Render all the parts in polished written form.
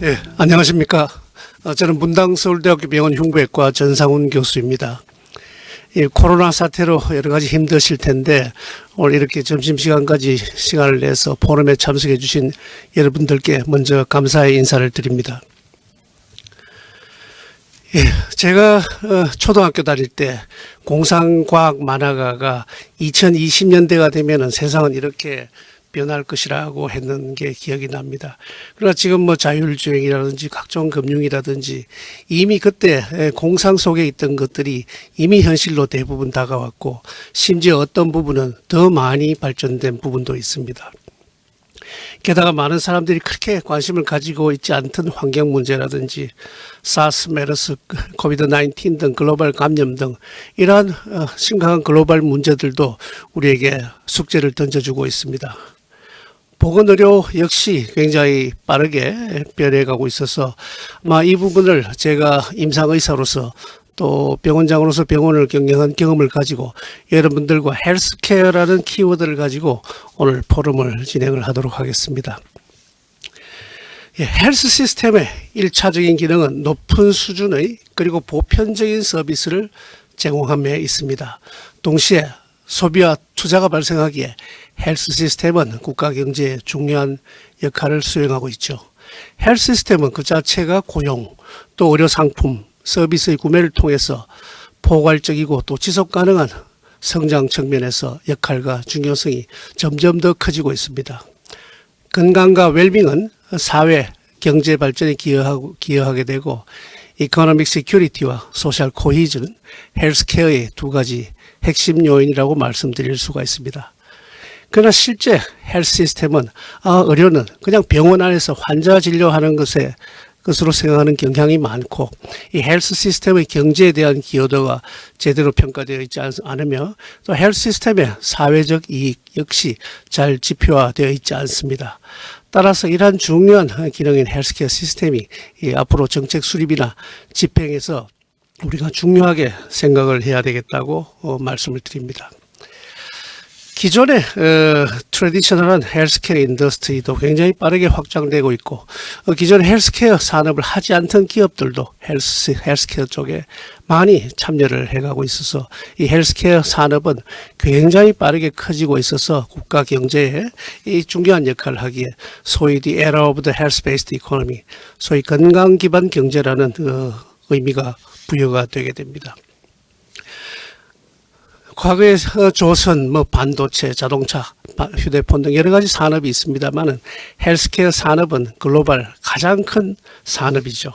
예, 안녕하십니까. 저는 문당서울대학교 병원 흉부외과 전상훈 교수입니다. 이 코로나 사태로 여러 가지 힘드실 텐데 오늘 이렇게 점심시간까지 시간을 내서 포럼에 참석해 주신 여러분들께 먼저 감사의 인사를 드립니다. 예, 제가 초등학교 다닐 때 공상과학 만화가가 2020년대가 되면은 세상은 이렇게 변할 것이라고 했는 게 기억이 납니다. 그러나 지금 뭐 자율주행이라든지 각종 금융이라든지 이미 그때 공상 속에 있던 것들이 이미 현실로 대부분 다가왔고 심지어 어떤 부분은 더 많이 발전된 부분도 있습니다. 게다가 많은 사람들이 그렇게 관심을 가지고 있지 않던 환경 문제라든지 사스, 메르스, 코비드-19 등 글로벌 감염 등 이러한 심각한 글로벌 문제들도 우리에게 숙제를 던져주고 있습니다. 보건의료 역시 굉장히 빠르게 변해가고 있어서 아마 이 부분을 제가 임상의사로서 또 병원장으로서 병원을 경영한 경험을 가지고 여러분들과 헬스케어라는 키워드를 가지고 오늘 포럼을 진행을 하도록 하겠습니다. 헬스 시스템의 1차적인 기능은 높은 수준의 그리고 보편적인 서비스를 제공함에 있습니다. 동시에 소비와 투자가 발생하기에 헬스 시스템은 국가 경제에 중요한 역할을 수행하고 있죠. 헬스 시스템은 그 자체가 고용, 또 의료 상품, 서비스의 구매를 통해서 포괄적이고 또 지속 가능한 성장 측면에서 역할과 중요성이 점점 더 커지고 있습니다. 건강과 웰빙은 사회, 경제 발전에 기여하게 되고 이코노믹 시큐리티와 소셜 코히전은 헬스케어의 두 가지 핵심 요인이라고 말씀드릴 수가 있습니다. 그러나 실제 헬스 시스템은 의료는 그냥 병원 안에서 환자 진료하는 것으로 생각하는 경향이 많고 이 헬스 시스템의 경제에 대한 기여도가 제대로 평가되어 있지 않으며 또 헬스 시스템의 사회적 이익 역시 잘 지표화되어 있지 않습니다. 따라서 이러한 중요한 기능인 헬스케어 시스템이 앞으로 정책 수립이나 집행에서 우리가 중요하게 생각을 해야 되겠다고 말씀을 드립니다. 기존의 트래디셔널한 헬스케어 인더스트리도 굉장히 빠르게 확장되고 있고 기존 헬스케어 산업을 하지 않던 기업들도 헬스케어 쪽에 많이 참여를 해가고 있어서 이 헬스케어 산업은 굉장히 빠르게 커지고 있어서 국가 경제에 이 중요한 역할을 하기에 소위 the era of the health-based economy, 소위 건강 기반 경제라는 의미가 부여가 되게 됩니다. 과거에 조선, 반도체, 자동차, 휴대폰 등 여러 가지 산업이 있습니다만은 헬스케어 산업은 글로벌 가장 큰 산업이죠.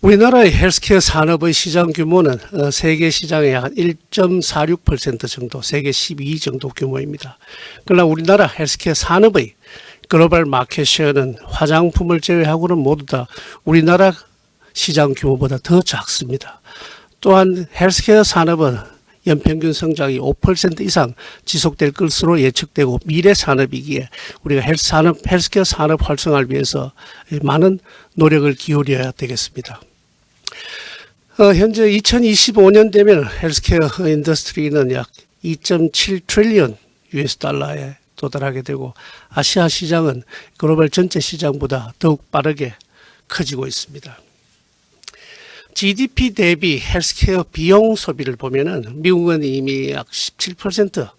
우리나라의 헬스케어 산업의 시장 규모는 세계 시장의 한 1.46% 정도, 세계 12위 정도 규모입니다. 그러나 우리나라 헬스케어 산업의 글로벌 마켓 셰어는 화장품을 제외하고는 모두 다 우리나라 시장 규모보다 더 작습니다. 또한 헬스케어 산업은 연평균 성장이 5% 이상 지속될 것으로 예측되고 미래 산업이기에 우리가 헬스케어 산업 활성화를 위해서 많은 노력을 기울여야 되겠습니다. 현재 2025년 되면 헬스케어 인더스트리는 약 2.7 트릴리언 US 달러에 도달하게 되고 아시아 시장은 글로벌 전체 시장보다 더욱 빠르게 커지고 있습니다. GDP 대비 헬스케어 비용 소비를 보면은 미국은 이미 약 17%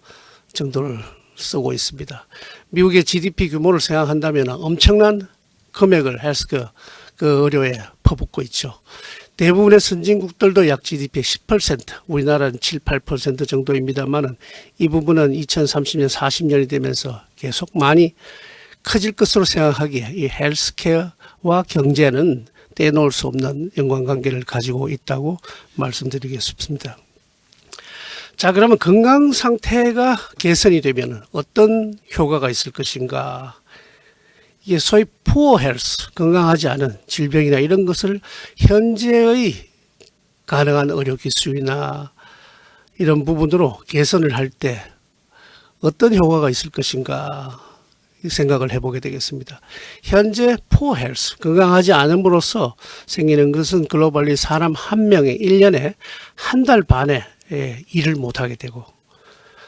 정도를 쓰고 있습니다. 미국의 GDP 규모를 생각한다면 엄청난 금액을 헬스케어 의료에 퍼붓고 있죠. 대부분의 선진국들도 약 GDP의 10%, 우리나라는 7, 8% 정도입니다만은 이 부분은 2030년, 40년이 되면서 계속 많이 커질 것으로 생각하기에 이 헬스케어와 경제는 떼놓을 수 없는 연관관계를 가지고 있다고 말씀드리겠습니다. 자, 그러면 건강 상태가 개선이 되면 어떤 효과가 있을 것인가? 이게 소위 poor health, 건강하지 않은 질병이나 이런 것을 현재의 가능한 의료 기술이나 이런 부분으로 개선을 할 때 어떤 효과가 있을 것인가? 생각을 해보게 되겠습니다. 현재 poor health, 건강하지 않음으로써 생기는 것은 글로벌리 사람 한 명이 1년에 한 달 반에 일을 못하게 되고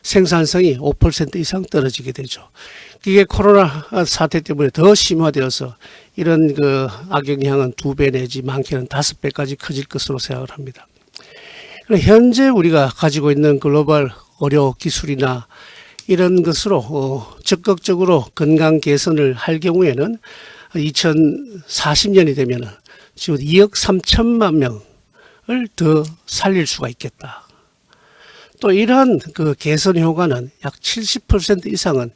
생산성이 5% 이상 떨어지게 되죠. 이게 코로나 사태 때문에 더 심화되어서 이런 그 악영향은 2배 내지 많게는 5배까지 커질 것으로 생각을 합니다. 현재 우리가 가지고 있는 글로벌 의료 기술이나 이런 것으로 적극적으로 건강 개선을 할 경우에는 2040년이 되면 지금 2억 3천만 명을 더 살릴 수가 있겠다. 또 이러한 그 개선 효과는 약 70% 이상은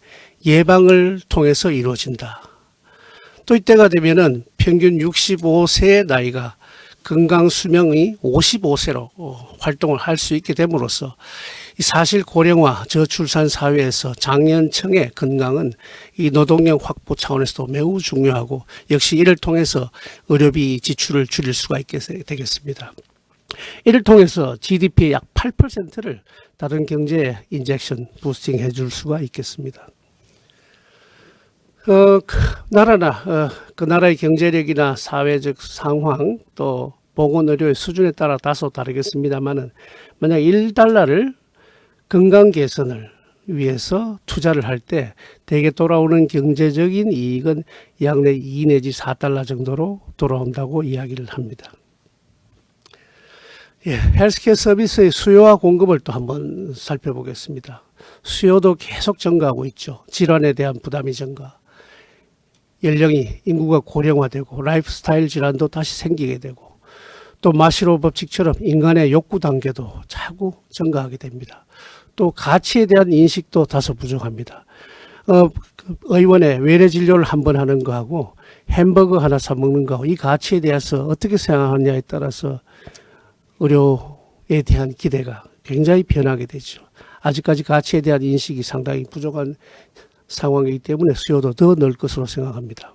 예방을 통해서 이루어진다. 또 이때가 되면은 평균 65세의 나이가 건강 수명이 55세로 활동을 할 수 있게 됨으로써 사실 고령화 저출산 사회에서 장년층의 건강은 이 노동력 확보 차원에서도 매우 중요하고 역시 이를 통해서 의료비 지출을 줄일 수가 있게 되겠습니다. 이를 통해서 GDP의 약 8%를 다른 경제에 인젝션 부스팅 해줄 수가 있겠습니다. 나라나 그 나라의 경제력이나 사회적 상황 또 보건의료의 수준에 따라 다소 다르겠습니다만은 만약 1달러를 건강 개선을 위해서 투자를 할 때 대개 돌아오는 경제적인 이익은 약 2 내지 4달러 정도로 돌아온다고 이야기를 합니다. 헬스케어 서비스의 수요와 공급을 또 한번 살펴보겠습니다. 수요도 계속 증가하고 있죠. 질환에 대한 부담이 증가. 연령이 인구가 고령화되고 라이프 스타일 질환도 다시 생기게 되고 또 마시로 법칙처럼 인간의 욕구 단계도 자꾸 증가하게 됩니다. 또 가치에 대한 인식도 다소 부족합니다. 의원에 외래 진료를 한번 하는 거하고 햄버거 하나 사 먹는 거하고 이 가치에 대해서 어떻게 생각하느냐에 따라서 의료에 대한 기대가 굉장히 변하게 되죠. 아직까지 가치에 대한 인식이 상당히 부족한 상황이기 때문에 수요도 더 늘 것으로 생각합니다.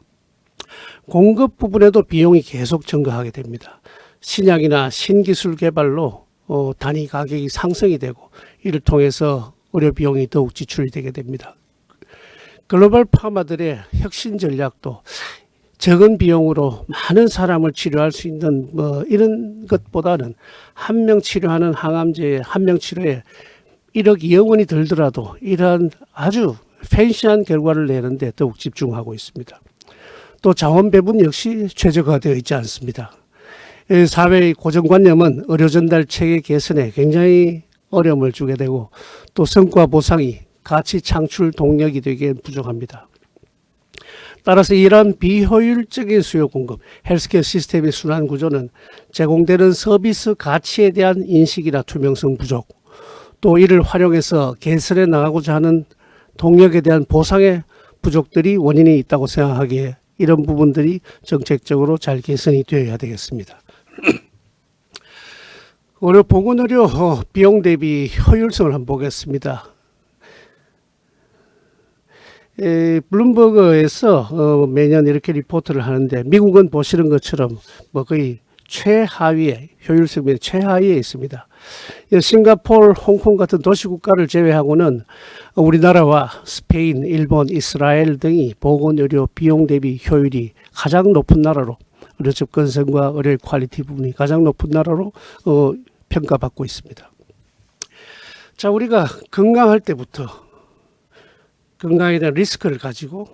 공급 부분에도 비용이 계속 증가하게 됩니다. 신약이나 신기술 개발로 단위 가격이 상승이 되고 이를 통해서 의료 비용이 더욱 지출이 되게 됩니다. 글로벌 파마들의 혁신 전략도 적은 비용으로 많은 사람을 치료할 수 있는 이런 것보다는 한 명 치료하는 항암제 한 명 치료에 1억 2억 원이 들더라도 이러한 아주 팬시한 결과를 내는데 더욱 집중하고 있습니다. 또 자원 배분 역시 최적화되어 있지 않습니다. 사회의 고정관념은 의료 전달 체계 개선에 굉장히 어려움을 주게 되고 또 성과 보상이 가치 창출 동력이 되기엔 부족합니다. 따라서 이러한 비효율적인 수요 공급, 헬스케어 시스템의 순환 구조는 제공되는 서비스 가치에 대한 인식이나 투명성 부족, 또 이를 활용해서 개선해 나가고자 하는 동력에 대한 보상의 부족들이 원인이 있다고 생각하기에 이런 부분들이 정책적으로 잘 개선이 되어야 되겠습니다. 의료 보건의료 비용 대비 효율성을 한번 보겠습니다. 블룸버그에서 매년 이렇게 리포트를 하는데 미국은 보시는 것처럼 거의 최하위에 효율성이 최하위에 있습니다. 싱가포르, 홍콩 같은 도시국가를 제외하고는 우리나라와 스페인, 일본, 이스라엘 등이 보건의료 비용 대비 효율이 가장 높은 나라로 의료 접근성과 의료 퀄리티 부분이 가장 높은 나라로 평가받고 있습니다. 자, 우리가 건강할 때부터 건강에 대한 리스크를 가지고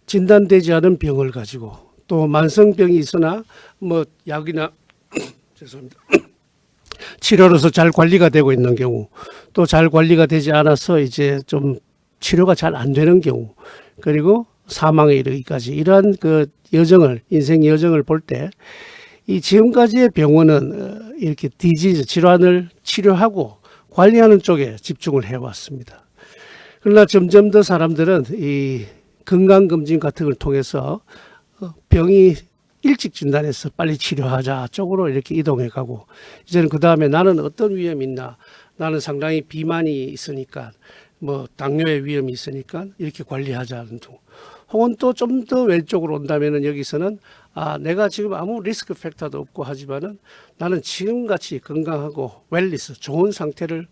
진단되지 않은 병을 가지고 또 만성병이 있으나 약이나 죄송합니다. 치료로서 잘 관리가 되고 있는 경우 또 잘 관리가 되지 않아서 이제 좀 치료가 잘 안 되는 경우 그리고 사망에 이르기까지 이러한 그 여정을 인생 여정을 볼 때 이 지금까지의 병원은 이렇게 디지즈 질환을 치료하고 관리하는 쪽에 집중을 해왔습니다. 그러나 점점 더 사람들은 이 건강검진 같은 걸 통해서 병이 일찍 진단해서 빨리 치료하자 쪽으로 이렇게 이동해 가고 이제는 그 다음에 나는 어떤 위험이 있나 나는 상당히 비만이 있으니까 당뇨의 위험이 있으니까 이렇게 관리하자는 등 혹은 또 좀 더 왼쪽으로 온다면은 여기서는 내가 지금 아무 리스크 팩터도 없고 하지만은 나는 지금같이 건강하고 웰리스 좋은 상태를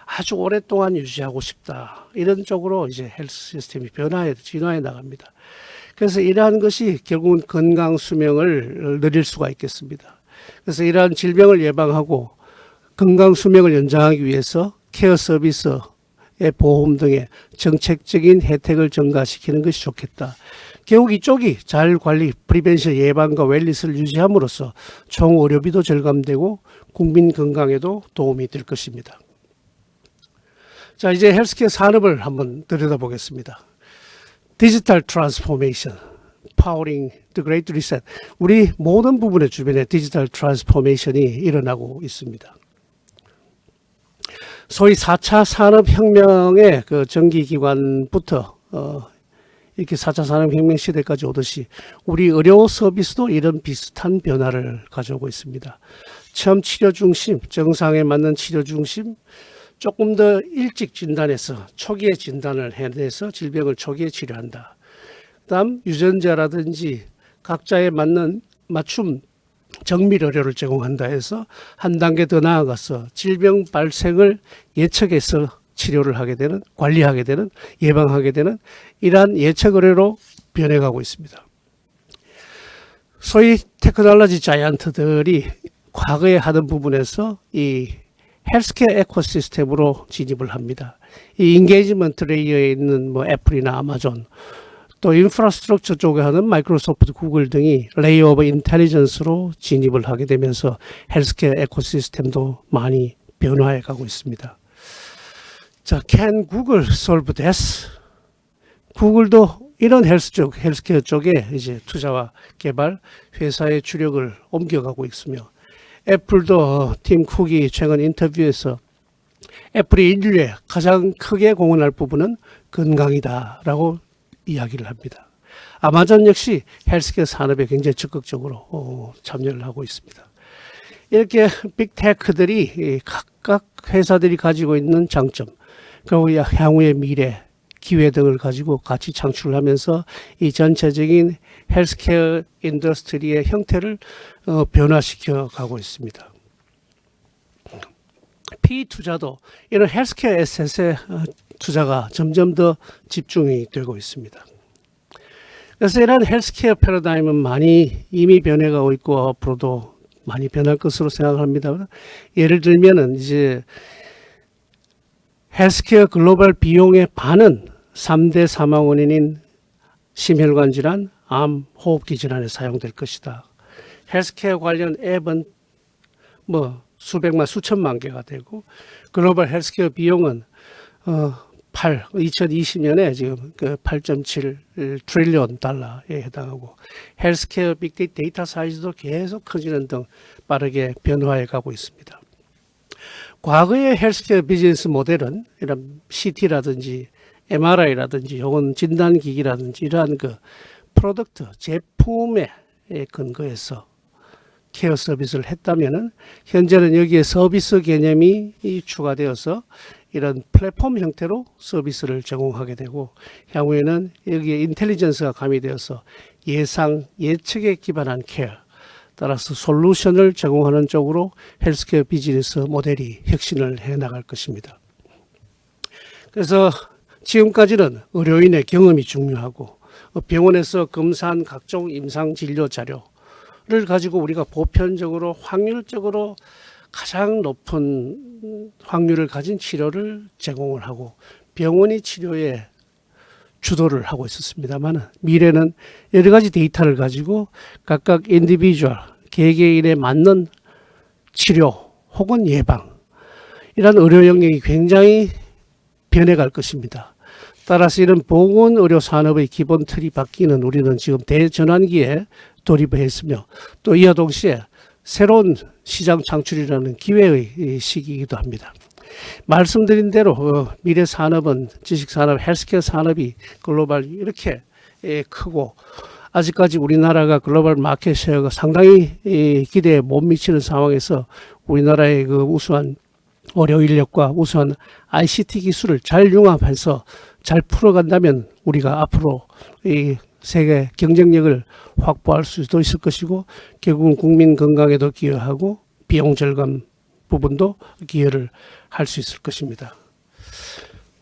아주 오랫동안 유지하고 싶다. 이런 쪽으로 이제 헬스 시스템이 진화해 나갑니다. 그래서 이러한 것이 결국은 건강 수명을 늘릴 수가 있겠습니다. 그래서 이러한 질병을 예방하고 건강 수명을 연장하기 위해서 케어 서비스 보험 등의 정책적인 혜택을 증가시키는 것이 좋겠다. 결국 이쪽이 잘 관리, 프리벤션 예방과 웰리스를 유지함으로써 총 의료비도 절감되고 국민 건강에도 도움이 될 것입니다. 자, 이제 헬스케어 산업을 한번 들여다보겠습니다. 디지털 트랜스포메이션, 파워링 the great reset. 우리 모든 부분의 주변에 디지털 트랜스포메이션이 일어나고 있습니다. 소위 4차 산업혁명의 그 전기기관부터 이렇게 4차 산업혁명 시대까지 오듯이 우리 의료 서비스도 이런 비슷한 변화를 가져오고 있습니다. 처음 치료 중심, 정상에 맞는 치료 중심, 조금 더 일찍 진단해서 초기에 진단을 해내서 질병을 초기에 치료한다. 그다음 유전자라든지 각자에 맞는 맞춤 정밀 의료를 제공한다 해서 한 단계 더 나아가서 질병 발생을 예측해서 치료를 하게 되는, 관리하게 되는, 예방하게 되는 이러한 예측 의료로 변해가고 있습니다. 소위 테크놀로지 자이언트들이 과거에 하던 부분에서 이 헬스케어 에코시스템으로 진입을 합니다. 이 인게이지먼트 레이어에 있는 뭐 애플이나 아마존, 또 인프라스트럭처 쪽에 하는 마이크로소프트, 구글 등이 레이어 오브 인텔리전스로 진입을 하게 되면서 헬스케어 에코시스템도 많이 변화해 가고 있습니다. 자, can Google solve this? 구글도 이런 헬스케어 쪽에 이제 투자와 개발, 회사의 주력을 옮겨가고 있으며, 애플도 팀 쿡이 최근 인터뷰에서 애플이 인류에 가장 크게 공헌할 부분은 건강이다라고 이야기를 합니다. 아마존 역시 헬스케어 산업에 굉장히 적극적으로 참여를 하고 있습니다. 이렇게 빅테크들이 각각 회사들이 가지고 있는 장점, 그리고 향후의 미래, 기회 등을 가지고 같이 창출하면서 이 전체적인 헬스케어 인더스트리의 형태를 변화시켜 가고 있습니다. PE 투자도 이런 헬스케어 에셋의 투자가 점점 더 집중이 되고 있습니다. 그래서 이런 헬스케어 패러다임은 많이 이미 변해가고 있고 앞으로도 많이 변할 것으로 생각합니다. 예를 들면은 이제 헬스케어 글로벌 비용의 반은 3대 사망 원인인 심혈관 질환, 암, 호흡기 질환에 사용될 것이다. 헬스케어 관련 앱은 뭐 수백만, 수천만 개가 되고 글로벌 헬스케어 비용은 2020년에 지금 그 8.7 트릴리언 달러에 해당하고 헬스케어 빅데이터 사이즈도 계속 커지는 등 빠르게 변화해 가고 있습니다. 과거의 헬스케어 비즈니스 모델은 이런 CT라든지 MRI라든지 혹은 진단기기라든지 이러한 그 프로덕트, 제품에 근거해서 케어 서비스를 했다면은 현재는 여기에 서비스 개념이 추가되어서 이런 플랫폼 형태로 서비스를 제공하게 되고 향후에는 여기에 인텔리전스가 가미되어서 예상, 예측에 기반한 케어, 따라서 솔루션을 제공하는 쪽으로 헬스케어 비즈니스 모델이 혁신을 해 나갈 것입니다. 그래서 지금까지는 의료인의 경험이 중요하고 병원에서 검사한 각종 임상 진료 자료를 가지고 우리가 보편적으로 확률적으로 가장 높은 확률을 가진 치료를 제공을 하고 병원이 치료에 주도를 하고 있었습니다만 미래는 여러 가지 데이터를 가지고 각각 인디비주얼, 개개인에 맞는 치료 혹은 예방 이런 의료 영역이 굉장히 변해갈 것입니다. 따라서 이런 보건의료 산업의 기본 틀이 바뀌는 우리는 지금 대전환기에 돌입했으며 또 이와 동시에 새로운 시장 창출이라는 기회의 시기이기도 합니다. 말씀드린 대로 미래 산업은 지식산업, 헬스케어 산업이 글로벌 이렇게 크고 아직까지 우리나라가 글로벌 마켓 쉐어가 상당히 기대에 못 미치는 상황에서 우리나라의 그 우수한 의료 인력과 우수한 ICT 기술을 잘 융합해서 잘 풀어간다면 우리가 앞으로 이 세계 경쟁력을 확보할 수도 있을 것이고 결국은 국민 건강에도 기여하고 비용 절감 부분도 기여를 할 수 있을 것입니다.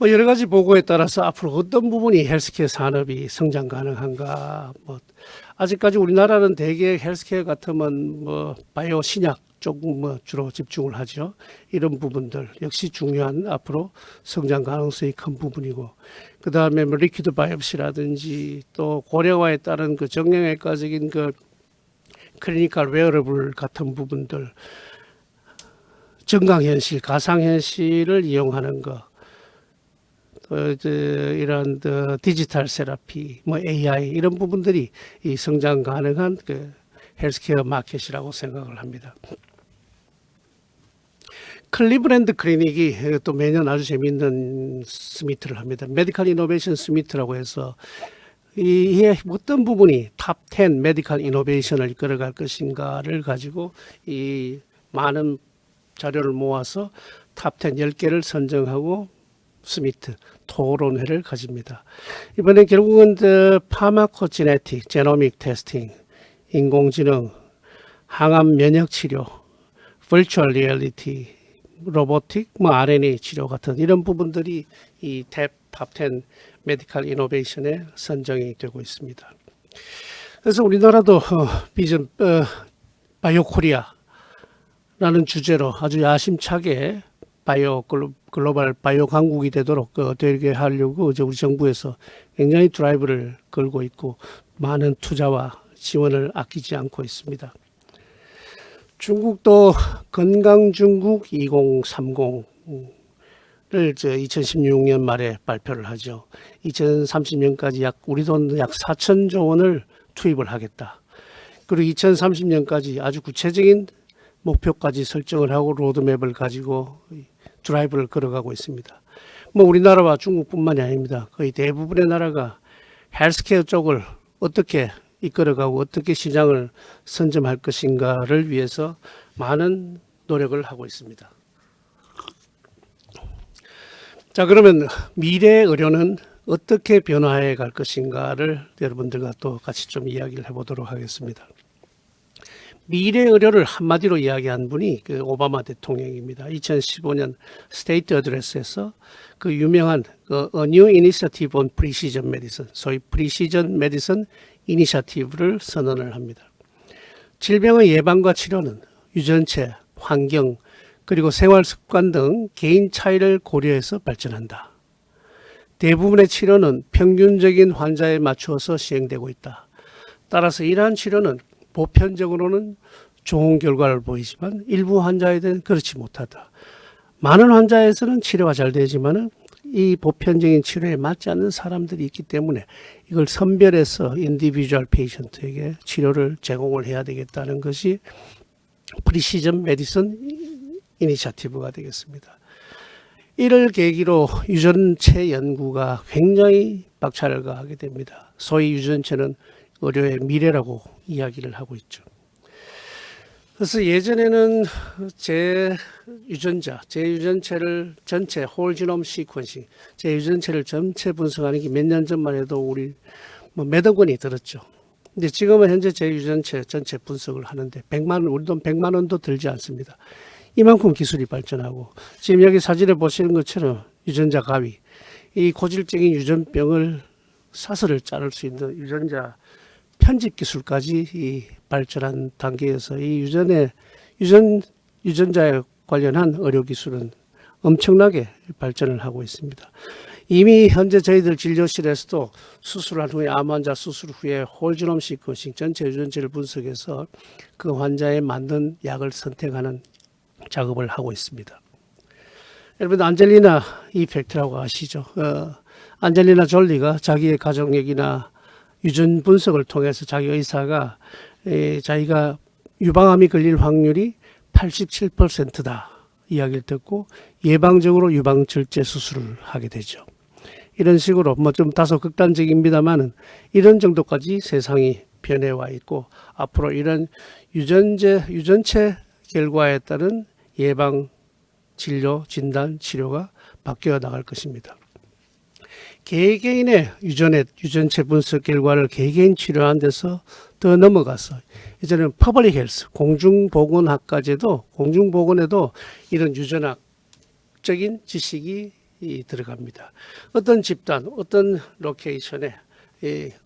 뭐 여러 가지 보고에 따라서 앞으로 어떤 부분이 헬스케어 산업이 성장 가능한가. 뭐 아직까지 우리나라는 대개 헬스케어 같으면 뭐 바이오 신약 쪽 뭐 주로 집중을 하죠. 이런 부분들 역시 중요한 앞으로 성장 가능성이 큰 부분이고, 그 다음에 뭐 리퀴드 바이옵시라든지 또 고령화에 따른 그 정형외과적인 그 클리니컬 웨어러블 같은 부분들, 증강현실, 가상현실을 이용하는 거, 또 이런 디지털 세라피, 뭐 AI 이런 부분들이 이 성장 가능한 그 헬스케어 마켓이라고 생각을 합니다. 클리브랜드 클리닉이 또 매년 아주 재미있는 스미트를 합니다. 메디컬 이노베이션 스미트라고 해서 이에 어떤 부분이 탑 10 메디컬 이노베이션을 이끌어갈 것인가를 가지고 이 많은 자료를 모아서 탑 10 10개를 선정하고 스미트 토론회를 가집니다. 이번에 결국은 파마코지네틱, 제노믹 테스팅, 인공지능, 항암 면역 치료, 버추얼 리얼리티, 로보틱, 뭐 RNA 치료 같은 이런 부분들이 이 탑 10 메디컬 이노베이션에 선정이 되고 있습니다. 그래서 우리나라도 비전 바이오 코리아라는 주제로 아주 야심차게 글로벌 바이오 강국이 되도록 되게 하려고 우리 정부에서 굉장히 드라이브를 걸고 있고 많은 투자와 지원을 아끼지 않고 있습니다. 중국도 건강중국 2030을 2016년 말에 발표를 하죠. 2030년까지 우리 돈 약 4천조 원을 투입을 하겠다. 그리고 2030년까지 아주 구체적인 목표까지 설정을 하고 로드맵을 가지고 드라이브를 걸어가고 있습니다. 뭐 우리나라와 중국뿐만이 아닙니다. 거의 대부분의 나라가 헬스케어 쪽을 어떻게 이끌어가고 어떻게 시장을 선점할 것인가를 위해서 많은 노력을 하고 있습니다. 자, 그러면 미래 의료는 어떻게 변화해 갈 것인가를 여러분들과 또 같이 좀 이야기를 해보도록 하겠습니다. 미래 의료를 한마디로 이야기한 분이 그 오바마 대통령입니다. 2015년 스테이트 어드레스에서 그 유명한 A New Initiative on Precision Medicine, 소위 프리시전 메디슨 이니셔티브를 선언을 합니다. 질병의 예방과 치료는 유전체, 환경, 그리고 생활 습관 등 개인 차이를 고려해서 발전한다. 대부분의 치료는 평균적인 환자에 맞추어서 시행되고 있다. 따라서 이러한 치료는 보편적으로는 좋은 결과를 보이지만 일부 환자에는 그렇지 못하다. 많은 환자에서는 치료가 잘 되지만 이 보편적인 치료에 맞지 않는 사람들이 있기 때문에 이걸 선별해서 인디비주얼 페이션트에게 치료를 제공을 해야 되겠다는 것이 프리시전 메디슨 이니셔티브가 되겠습니다. 이를 계기로 유전체 연구가 굉장히 박차를 가하게 됩니다. 소위 유전체는 의료의 미래라고 이야기를 하고 있죠. 그래서 예전에는 제 유전체를 전체 홀지놈 시퀀싱, 제 유전체를 전체 분석하는 게 몇 년 전만 해도 우리 뭐 몇억 원이 들었죠. 근데 지금은 현재 제 유전체 전체 분석을 하는데 우리 돈 100만 원도 들지 않습니다. 이만큼 기술이 발전하고 지금 여기 사진에 보시는 것처럼 유전자 가위, 이 고질적인 유전병을 사슬을 자를 수 있는 유전자 편집 기술까지 이 발전한 단계에서 이 유전자에 관련한 의료 기술은 엄청나게 발전을 하고 있습니다. 이미 현재 저희들 진료실에서도 수술한 후에 암 환자 수술 후에 홀지놈 시퀀싱 전체 유전체를 분석해서 그 환자에 맞는 약을 선택하는 작업을 하고 있습니다. 여러분 안젤리나 이펙트라고 아시죠? 안젤리나 졸리가 자기의 가족력이나 유전 분석을 통해서 자기 의사가 자기가 유방암이 걸릴 확률이 87%다 이야기를 듣고 예방적으로 유방절제 수술을 하게 되죠. 이런 식으로 뭐 좀 다소 극단적입니다만은 이런 정도까지 세상이 변해와 있고 앞으로 이런 유전체 결과에 따른 예방 진료, 진단, 치료가 바뀌어 나갈 것입니다. 개개인의 유전체 분석 결과를 개개인 치료하는 데서 더 넘어가서 이제는 퍼블릭 헬스, 공중보건학까지도 공중보건에도 이런 유전학적인 지식이 들어갑니다. 어떤 집단, 어떤 로케이션에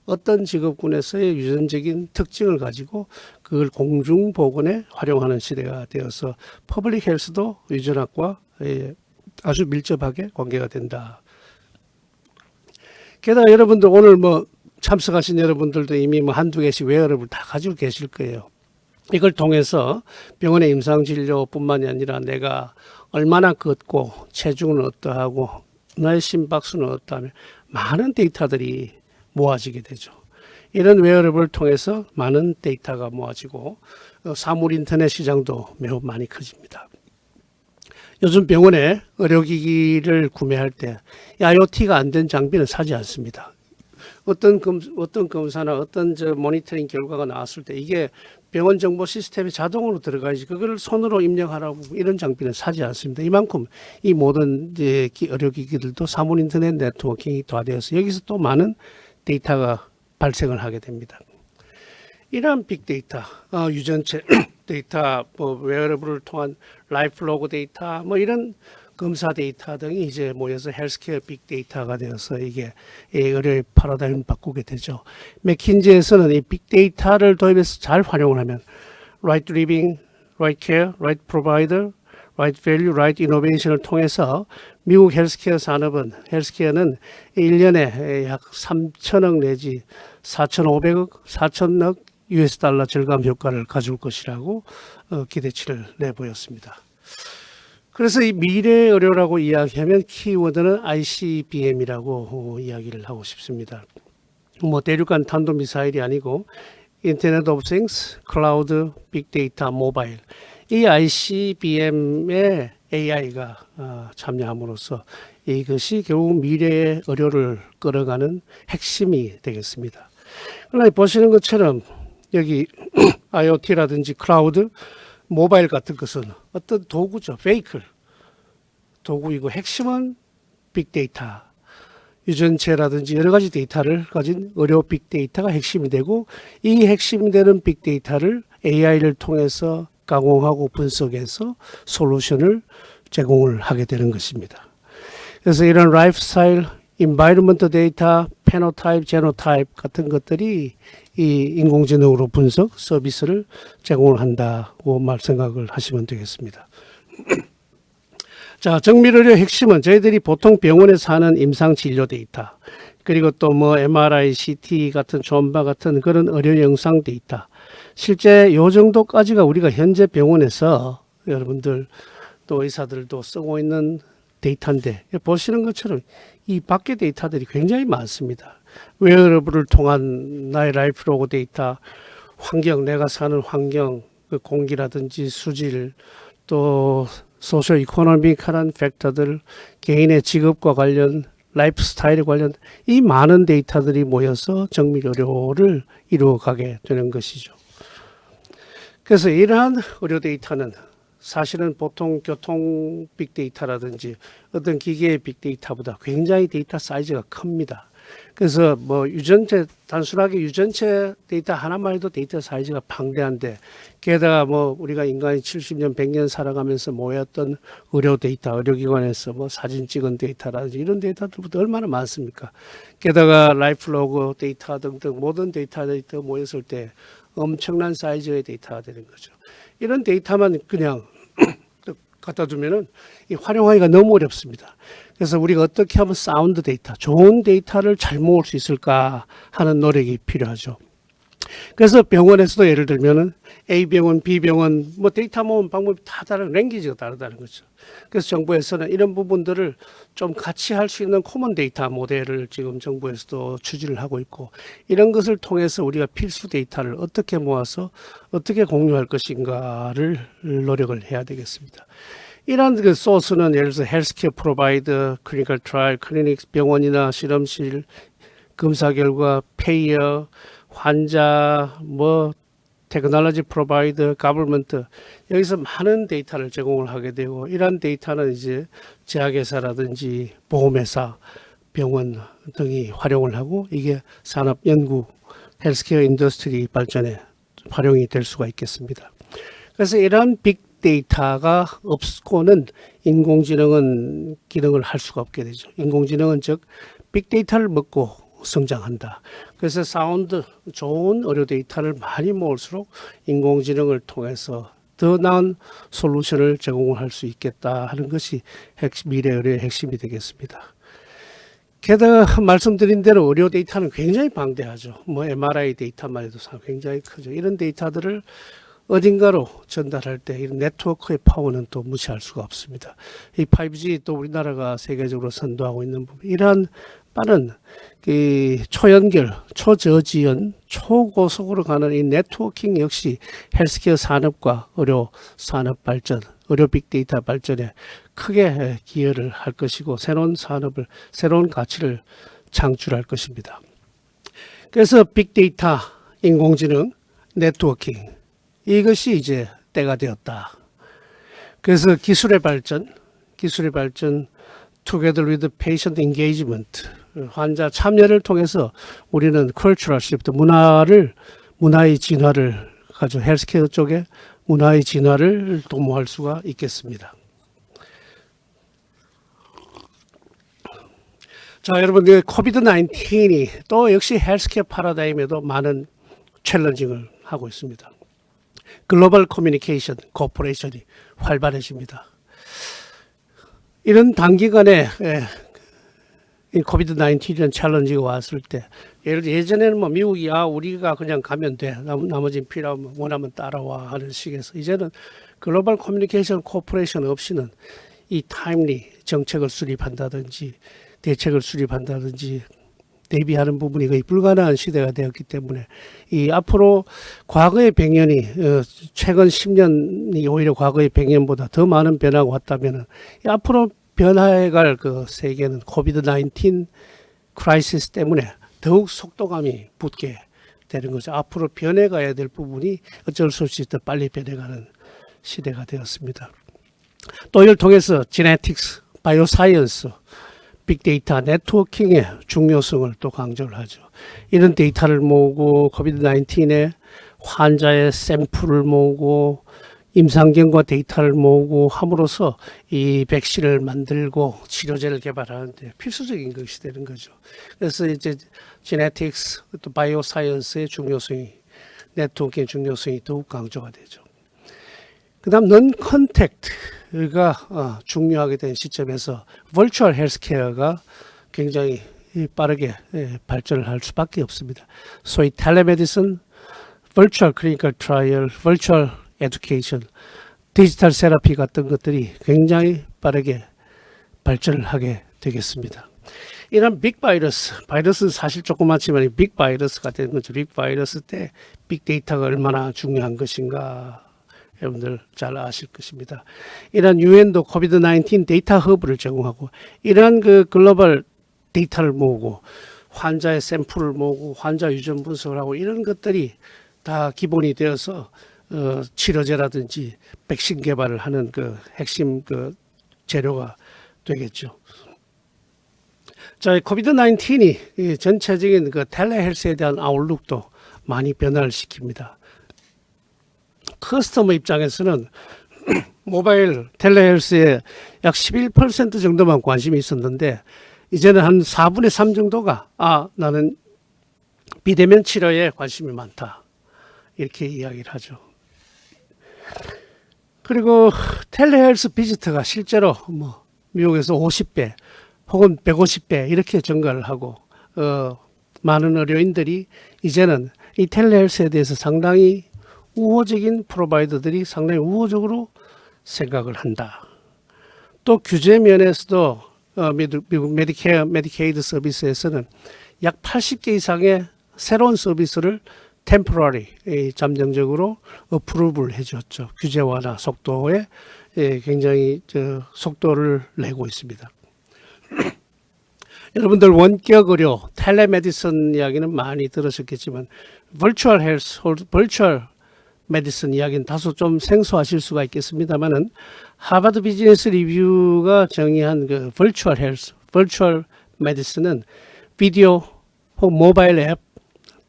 어떤 직업군에서의 유전적인 특징을 가지고 그걸 공중보건에 활용하는 시대가 되어서 퍼블릭 헬스도 유전학과 아주 밀접하게 관계가 된다. 게다가 여러분들 오늘 뭐 참석하신 여러분들도 이미 뭐 한두 개씩 웨어러블 다 가지고 계실 거예요. 이걸 통해서 병원의 임상진료뿐만이 아니라 내가 얼마나 걷고 체중은 어떠하고 나의 심박수는 어떠하며 많은 데이터들이 모아지게 되죠. 이런 웨어러블을 통해서 많은 데이터가 모아지고 사물 인터넷 시장도 매우 많이 커집니다. 요즘 병원에 의료기기를 구매할 때 IoT가 안 된 장비는 사지 않습니다. 어떤 검사나 어떤 모니터링 결과가 나왔을 때 이게 병원 정보 시스템에 자동으로 들어가야지 그걸 손으로 입력하라고 이런 장비는 사지 않습니다. 이만큼 이 모든 의료기기들도 사물 인터넷 네트워킹이 다 되어서 여기서 또 많은 데이터가 발생을 하게 됩니다. 이러한 빅데이터, 유전체 데이터, 뭐 웨어러블을 통한 라이프 로그 데이터, 뭐 이런 검사 데이터 등이 이제 모여서 헬스케어 빅데이터가 되어서 이게 의료의 패러다임을 바꾸게 되죠. 맥킨지에서는 이 빅데이터를 도입해서 잘 활용을 하면 right living, right care, right provider, right value, right innovation을 통해서 미국 헬스케어 산업은 헬스케어는 1년에 약 3천억 내지 4,500억, 4천억 US 달러 절감 효과를 가져올 것이라고 기대치를 내보였습니다. 그래서 이 미래 의료라고 이야기하면 키워드는 ICBM이라고 이야기를 하고 싶습니다. 뭐 대륙간 탄도미사일이 아니고 인터넷 오브 싱스, 클라우드, 빅데이터, 모바일 이 ICBM에 AI가 참여함으로써 이것이 결국 미래의 의료를 끌어가는 핵심이 되겠습니다. 그러나 보시는 것처럼 여기 IoT라든지 클라우드, 모바일 같은 것은 어떤 도구죠. 베이클 도구이고 핵심은 빅데이터, 유전체라든지 여러 가지 데이터를 가진 의료 빅데이터가 핵심이 되고 이 핵심이 되는 빅데이터를 AI를 통해서 가공하고 분석해서 솔루션을 제공을 하게 되는 것입니다. 그래서 이런 라이프스타일, 인바이러먼트 데이터, 페노타입, 제노타입 같은 것들이 이 인공지능으로 분석 서비스를 제공을 한다고 생각을 하시면 되겠습니다. 자, 정밀의료 핵심은 저희들이 보통 병원에서 하는 임상진료 데이터, 그리고 또 뭐 MRI, CT 같은 존바 같은 그런 의료 영상 데이터, 실제 요 정도까지가 우리가 현재 병원에서 여러분들 또 의사들도 쓰고 있는 데이터인데 보시는 것처럼 이 밖의 데이터들이 굉장히 많습니다. 웨어러블을 통한 나의 라이프 로그 데이터, 환경, 내가 사는 환경, 그 공기라든지 수질, 또 소셜 이코노미컬한 팩터들, 개인의 직업과 관련, 라이프 스타일에 관련 이 많은 데이터들이 모여서 정밀의료를 이루어가게 되는 것이죠. 그래서 이러한 의료 데이터는 사실은 보통 교통 빅데이터라든지 어떤 기계의 빅데이터보다 굉장히 데이터 사이즈가 큽니다. 그래서 뭐 유전체, 단순하게 유전체 데이터 하나만 해도 데이터 사이즈가 방대한데 게다가 뭐 우리가 인간이 70년, 100년 살아가면서 모였던 의료 데이터, 의료기관에서 뭐 사진 찍은 데이터라든지 이런 데이터들부터 얼마나 많습니까? 게다가 라이프 로그 데이터 등등 모든 데이터들이 모였을 때 엄청난 사이즈의 데이터가 되는 거죠. 이런 데이터만 그냥 갖다 두면은 이 활용하기가 너무 어렵습니다. 그래서 우리가 어떻게 하면 사운드 데이터, 좋은 데이터를 잘 모을 수 있을까 하는 노력이 필요하죠. 그래서 병원에서도 예를 들면은 A병원, B병원 뭐 데이터 모은 방법이 다 다른 랭귀지가 다르다는 거죠. 그래서 정부에서는 이런 부분들을 좀 같이 할 수 있는 코먼 데이터 모델을 지금 정부에서도 추진을 하고 있고 이런 것을 통해서 우리가 필수 데이터를 어떻게 모아서 어떻게 공유할 것인가를 노력을 해야 되겠습니다. 이러한 그 소스는 예를 들어서 헬스케어 프로바이더, 클리니컬 트라이얼, 클리닉, 병원이나 실험실, 검사 결과, 페이어, 환자, 뭐 테크놀로지 프로바이더, 가버먼트 여기서 많은 데이터를 제공을 하게 되고 이러한 데이터는 이제 제약회사라든지 보험회사, 병원 등이 활용을 하고 이게 산업 연구, 헬스케어 인더스트리 발전에 활용이 될 수가 있겠습니다. 그래서 이러한 빅 데이터가 없고는 인공지능은 기능을 할 수가 없게 되죠. 인공지능은 즉 빅데이터를 먹고 성장한다. 그래서 사운드 좋은 의료 데이터를 많이 모을수록 인공지능을 통해서 더 나은 솔루션을 제공할 수 있겠다 하는 것이 미래 의료의 핵심이 되겠습니다. 게다가 말씀드린 대로 의료 데이터는 굉장히 방대하죠. 뭐 MRI 데이터만 해도 굉장히 크죠. 이런 데이터들을 어딘가로 전달할 때 이런 네트워크의 파워는 또 무시할 수가 없습니다. 이 5G 또 우리나라가 세계적으로 선도하고 있는 부분, 이러한 빠른 초연결, 초저지연, 초고속으로 가는 이 네트워킹 역시 헬스케어 산업과 의료 산업 발전, 의료 빅데이터 발전에 크게 기여를 할 것이고 새로운 산업을, 새로운 가치를 창출할 것입니다. 그래서 빅데이터, 인공지능, 네트워킹, 이것이 이제 때가 되었다. 그래서 기술의 발전, together with patient engagement, 환자 참여를 통해서 우리는 cultural shift, 문화의 진화를 가지고 헬스케어 쪽에 문화의 진화를 도모할 수가 있겠습니다. 자, 여러분, 코비드 19이 또 역시 헬스케어 파라다임에도 많은 챌린징을 하고 있습니다. 글로벌 커뮤니케이션 코퍼레이션이 활발해집니다. 이런 단기간에 이 코비드 19이라는 챌린지가 왔을 때, 예전에는 뭐 미국이 우리가 그냥 가면 돼, 나머지는 필요하면 원하면 따라와 하는 식에서, 이제는 글로벌 커뮤니케이션 코퍼레이션 없이는 이 타임리 정책을 수립한다든지 대책을 수립한다든지 대비하는 부분이 거의 불가능한 시대가 되었기 때문에 이 앞으로 과거의 100년이 최근 10년이 오히려 과거의 100년보다 더 많은 변화가 왔다면 앞으로 변화해갈 그 세계는 코비드 19 크라이시스 때문에 더욱 속도감이 붙게 되는 거죠. 앞으로 변해가야 될 부분이 어쩔 수 없이 더 빨리 변해가는 시대가 되었습니다. 또 이를 통해서 지네틱스, 바이오사이언스, 빅데이터, 네트워킹의 중요성을 또 강조를 하죠. 이런 데이터를 모으고 코비드 19의 환자의 샘플을 모으고 임상경과 데이터를 모으고 함으로써 이 백신을 만들고 치료제를 개발하는데 필수적인 것이 되는 거죠. 그래서 이제 지네틱스, 또 바이오사이언스의 중요성이, 네트워크의 중요성이 더욱 강조가 되죠. 그 다음 non contact가 중요하게 된 시점에서 virtual healthcare가 굉장히 빠르게 발전을 할 수밖에 없습니다. 소위 텔레메디슨, virtual clinical trial, virtual education, 디지털 세라피 같은 것들이 굉장히 빠르게 발전을 하게 되겠습니다. 이런 빅 바이러스는 사실 조그맣지만 빅 바이러스가 되는 거죠. 빅 바이러스 때 빅데이터가 얼마나 중요한 것인가 여러분들 잘 아실 것입니다. 이런 유엔도 코비드 19 데이터 허브를 제공하고 이러한 그 글로벌 데이터를 모으고 환자의 샘플을 모으고 환자 유전 분석을 하고 이런 것들이 다 기본이 되어서 치료제라든지 백신 개발을 하는 그 핵심 그 재료가 되겠죠. 자, 코비드 19이 전체적인 그 텔레헬스에 대한 아웃룩도 많이 변화를 시킵니다. 커스터머 입장에서는 모바일 텔레헬스에 약 11% 정도만 관심이 있었는데 이제는 한 4분의 3 정도가 나는 비대면 치료에 관심이 많다 이렇게 이야기를 하죠. 그리고 텔레헬스 비지트가 실제로 뭐 미국에서 50배 혹은 150배 이렇게 증가를 하고 많은 의료인들이 이제는 이 텔레헬스에 대해서 상당히 우호적인 프로바이더들이 상당히 우호적으로 생각을 한다. 또 규제 면에서도 미국 메디케어, 메디케이드 서비스에서는 약 80개 이상의 새로운 서비스를 temporary, 잠정적으로 어프로브를 해줬죠. 규제 완화 속도에 굉장히 속도를 내고 있습니다. 여러분들 원격 의료, 텔레메디슨 이야기는 많이 들으셨겠지만 virtual health, virtual 메디슨 이야기는 다소 좀 생소하실 수가 있겠습니다만은 하버드 비즈니스 리뷰가 정의한 그 virtual health, virtual 메디슨은 비디오 혹은 모바일 앱,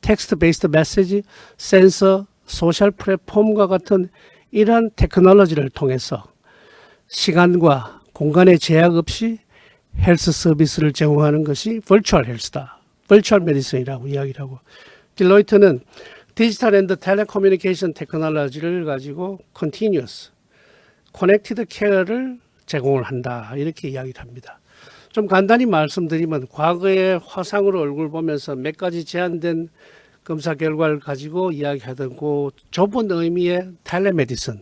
텍스트 베이스드 메시지, 센서, 소셜 플랫폼과 같은 이러한 테크놀로지를 통해서 시간과 공간의 제약 없이 헬스 서비스를 제공하는 것이 버추얼 헬스다. 버추얼 메디슨이라고 이야기를 하고, 딜로이트는 디지털 앤드 텔레커뮤니케이션 테크놀로지를 가지고 컨티뉴어스 커넥티드 케어를 제공을 한다, 이렇게 이야기를 합니다. 좀 간단히 말씀드리면 과거에 화상으로 얼굴 보면서 몇 가지 제한된 검사 결과를 가지고 이야기하던 그 좁은 의미의 텔레메디슨이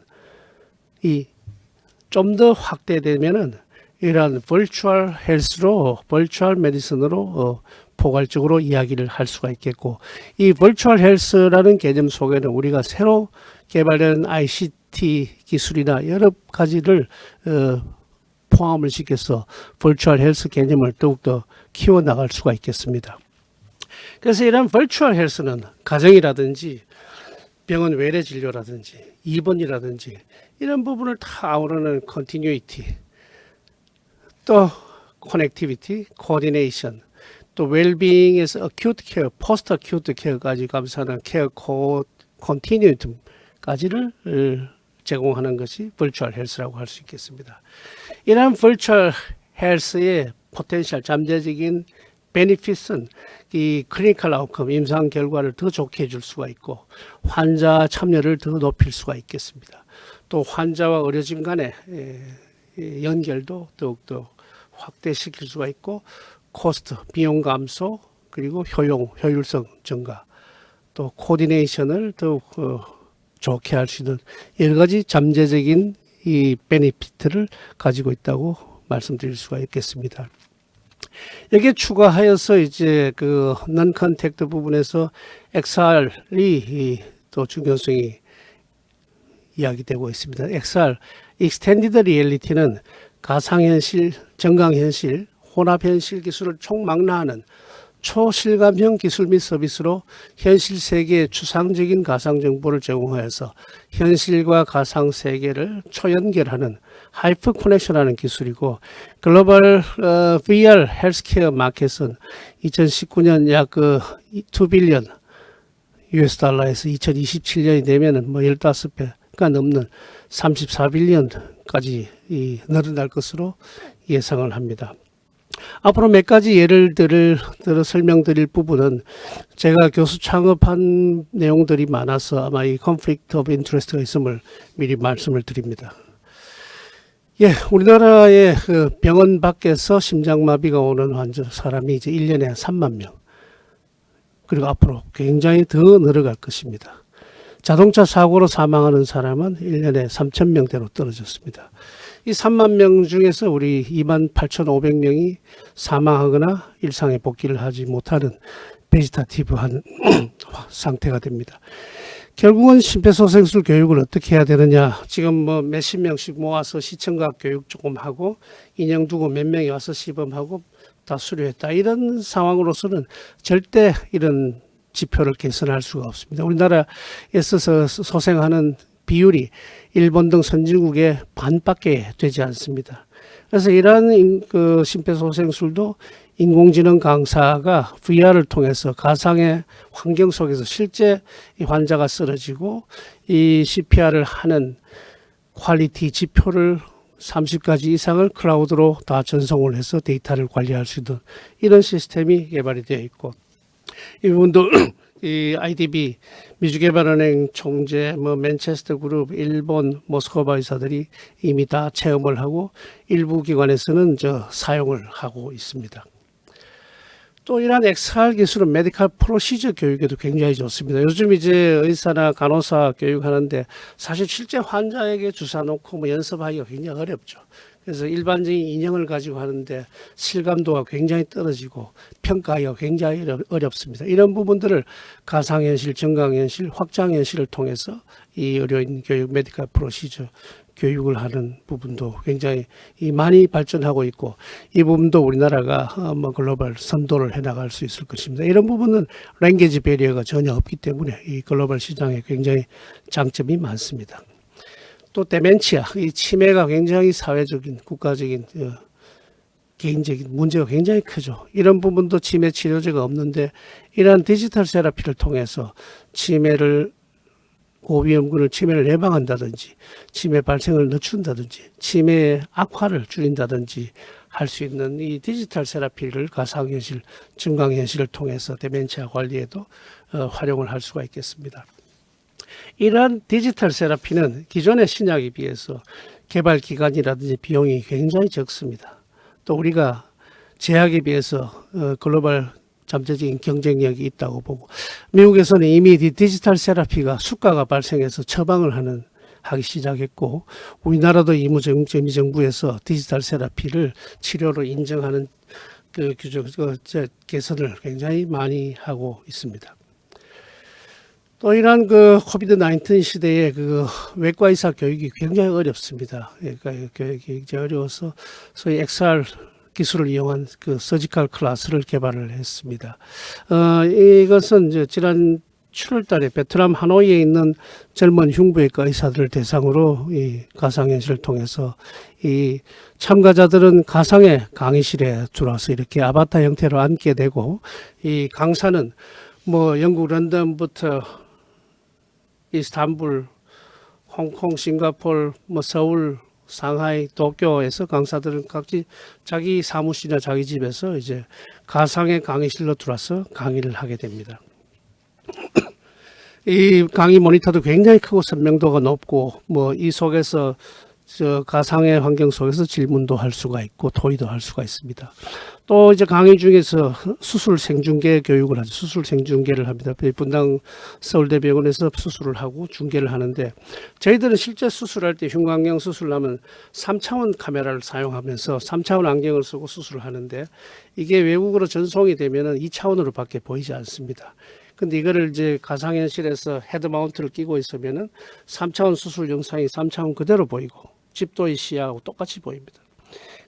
좀 더 확대되면은 이러한 버추얼 헬스로, 버추얼 메디슨으로 포괄적으로 이야기를 할 수가 있겠고, 이 버추얼 헬스라는 개념 속에는 우리가 새로 개발된 ICT 기술이나 여러 가지를 포함을 시켜서 버추얼 헬스 개념을 더욱더 키워나갈 수가 있겠습니다. 그래서 이런 버추얼 헬스는 가정이라든지 병원 외래 진료라든지 입원이라든지 이런 부분을 다 아우르는 컨티뉴이티, 또 커넥티비티, 코디네이션, 또 웰빙에서 어큐트 케어, 포스트 어큐트 케어까지 감사하는 케어 컨티뉴이즘까지를 제공하는 것이 버추얼 헬스라고 할 수 있겠습니다. 이러한 버추얼 헬스의 포텐셜, 잠재적인 베니핏은 이 클리니컬 아웃컴, 임상 결과를 더 좋게 해줄 수가 있고 환자 참여를 더 높일 수가 있겠습니다. 또 환자와 의료진 간의 연결도 더욱더 확대시킬 수가 있고 코스트, 비용 감소, 그리고 효율성 증가, 또 코디네이션을 더욱 좋게 할 수 있는 여러 가지 잠재적인 이 베니피트를 가지고 있다고 말씀드릴 수가 있겠습니다. 여기에 추가하여서 이제 그 non contact 부분에서 XR이 또 중요성이 이야기되고 있습니다. XR, Extended Reality는 가상현실, 정강현실, 혼합현실 기술을 총망라하는 초실감형 기술 및 서비스로 현실 세계의 추상적인 가상 정보를 제공하여서 현실과 가상 세계를 초연결하는 하이퍼 커넥션하는 기술이고, 글로벌 VR 헬스케어 마켓은 2019년 약 2빌리언 US 달러에서 2027년이 되면은 15배가 넘는 34빌리언까지 늘어날 것으로 예상을 합니다. 앞으로 몇 가지 예를 들어 설명드릴 부분은 제가 교수 창업한 내용들이 많아서 아마 이 conflict of interest가 있음을 미리 말씀을 드립니다. 예, 우리나라의 그 병원 밖에서 심장마비가 오는 환자 사람이 이제 1년에 3만 명. 그리고 앞으로 굉장히 더 늘어갈 것입니다. 자동차 사고로 사망하는 사람은 1년에 3천 명대로 떨어졌습니다. 이 3만 명 중에서 우리 2만 8,500명이 사망하거나 일상에 복귀를 하지 못하는 베지타티브한 상태가 됩니다. 결국은 심폐소생술 교육을 어떻게 해야 되느냐. 지금 뭐 몇십 명씩 모아서 시청각 교육 조금 하고 인형 두고 몇 명이 와서 시범하고 다 수료했다. 이런 상황으로서는 절대 이런 지표를 개선할 수가 없습니다. 우리나라에서 소생하는 비율이 일본 등 선진국의 반밖에 되지 않습니다. 그래서 이러한 그 심폐소생술도 인공지능 강사가 VR을 통해서 가상의 환경 속에서 실제 이 환자가 쓰러지고 이 CPR을 하는 퀄리티 지표를 30가지 이상을 클라우드로 다 전송을 해서 데이터를 관리할 수 있는 이런 시스템이 개발이 되어 있고, 이 부분도 이 IDB 미주개발은행 총재, 맨체스터 그룹, 일본 모스크바 의사들이 이미 다 체험을 하고 일부 기관에서는 사용을 하고 있습니다. 또 이러한 XR 기술은 메디컬 프로시저 교육에도 굉장히 좋습니다. 요즘 이제 의사나 간호사 교육하는데 사실 실제 환자에게 주사 놓고 연습하기가 굉장히 어렵죠. 그래서 일반적인 인형을 가지고 하는데 실감도가 굉장히 떨어지고 평가하기가 굉장히 어렵습니다. 이런 부분들을 가상현실, 정강현실, 확장현실을 통해서 이 의료인 교육, 메디컬 프로시저 교육을 하는 부분도 굉장히 많이 발전하고 있고, 이 부분도 우리나라가 글로벌 선도를 해나갈 수 있을 것입니다. 이런 부분은 랭귀지 배리어가 전혀 없기 때문에 이 글로벌 시장에 굉장히 장점이 많습니다. 또 데멘치아, 이 치매가 굉장히 사회적인, 국가적인, 개인적인 문제가 굉장히 크죠. 이런 부분도 치매 치료제가 없는데 이러한 디지털 세라피를 통해서 치매를 고위험군을 치매를 예방한다든지 치매 발생을 늦춘다든지 치매 악화를 줄인다든지 할 수 있는 이 디지털 세라피를 가상현실, 증강현실을 통해서 데멘치아 관리에도 활용을 할 수가 있겠습니다. 이러한 디지털 세라피는 기존의 신약에 비해서 개발 기간이라든지 비용이 굉장히 적습니다. 또 우리가 제약에 비해서 글로벌 잠재적인 경쟁력이 있다고 보고, 미국에서는 이미 디지털 세라피가 수가가 발생해서 처방을 하기 시작했고, 우리나라도 이미 정부에서 디지털 세라피를 치료로 인정하는 그 규정 개선을 굉장히 많이 하고 있습니다. 또 이러한 그 코비드 19 시대에 그 외과 의사 교육이 굉장히 어렵습니다. 외과 교육이 굉장히 어려워서 소위 XR 기술을 이용한 그 서지컬 클래스를 개발을 했습니다. 이것은 이제 지난 7월 달에 베트남 하노이에 있는 젊은 흉부외과 의사들을 대상으로 이 가상현실을 통해서 이 참가자들은 가상의 강의실에 들어와서 이렇게 아바타 형태로 앉게 되고, 이 강사는 뭐 영국 런던부터 이스탄불, 홍콩, 싱가포르, 뭐 서울, 상하이, 도쿄에서 강사들은 각지 자기 사무실이나 자기 집에서 이제 가상의 강의실로 들어와서 강의를 하게 됩니다. 이 강의 모니터도 굉장히 크고 선명도가 높고, 뭐 이 속에서 가상의 환경 속에서 질문도 할 수가 있고 토의도 할 수가 있습니다. 또 이제 강의 중에서 수술 생중계 교육을 하죠. 수술 생중계를 합니다. 분당 서울대병원에서 수술을 하고 중계를 하는데, 저희들은 실제 수술할 때 흉곽경 수술하면 3차원 카메라를 사용하면서 3차원 안경을 쓰고 수술을 하는데, 이게 외국으로 전송이 되면은 2차원으로 밖에 보이지 않습니다. 근데 이거를 이제 가상현실에서 헤드 마운트를 끼고 있으면은 3차원 수술 영상이 3차원 그대로 보이고 집도의 시야하고 똑같이 보입니다.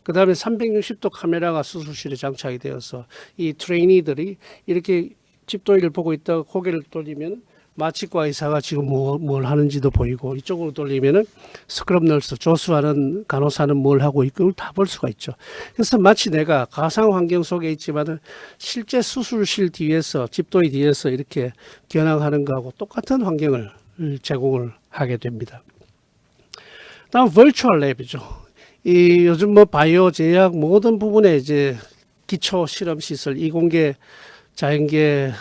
그 다음에 360도 카메라가 수술실에 장착이 되어서 이 트레이니들이 이렇게 집도의를 보고 있다가 고개를 돌리면 마취과 의사가 지금 뭘 하는지도 보이고, 이쪽으로 돌리면은 스크럽 널스, 조수하는 간호사는 뭘 하고 있고, 이걸 다 볼 수가 있죠. 그래서 마치 내가 가상 환경 속에 있지만은 실제 수술실 뒤에서, 집도의 뒤에서 이렇게 겨냥하는 거하고 똑같은 환경을 제공을 하게 됩니다. 다음 버추얼 랩이죠. 이 요즘 뭐 바이오 제약 모든 부분에 이제 기초 실험 시설, 이공계, 자연계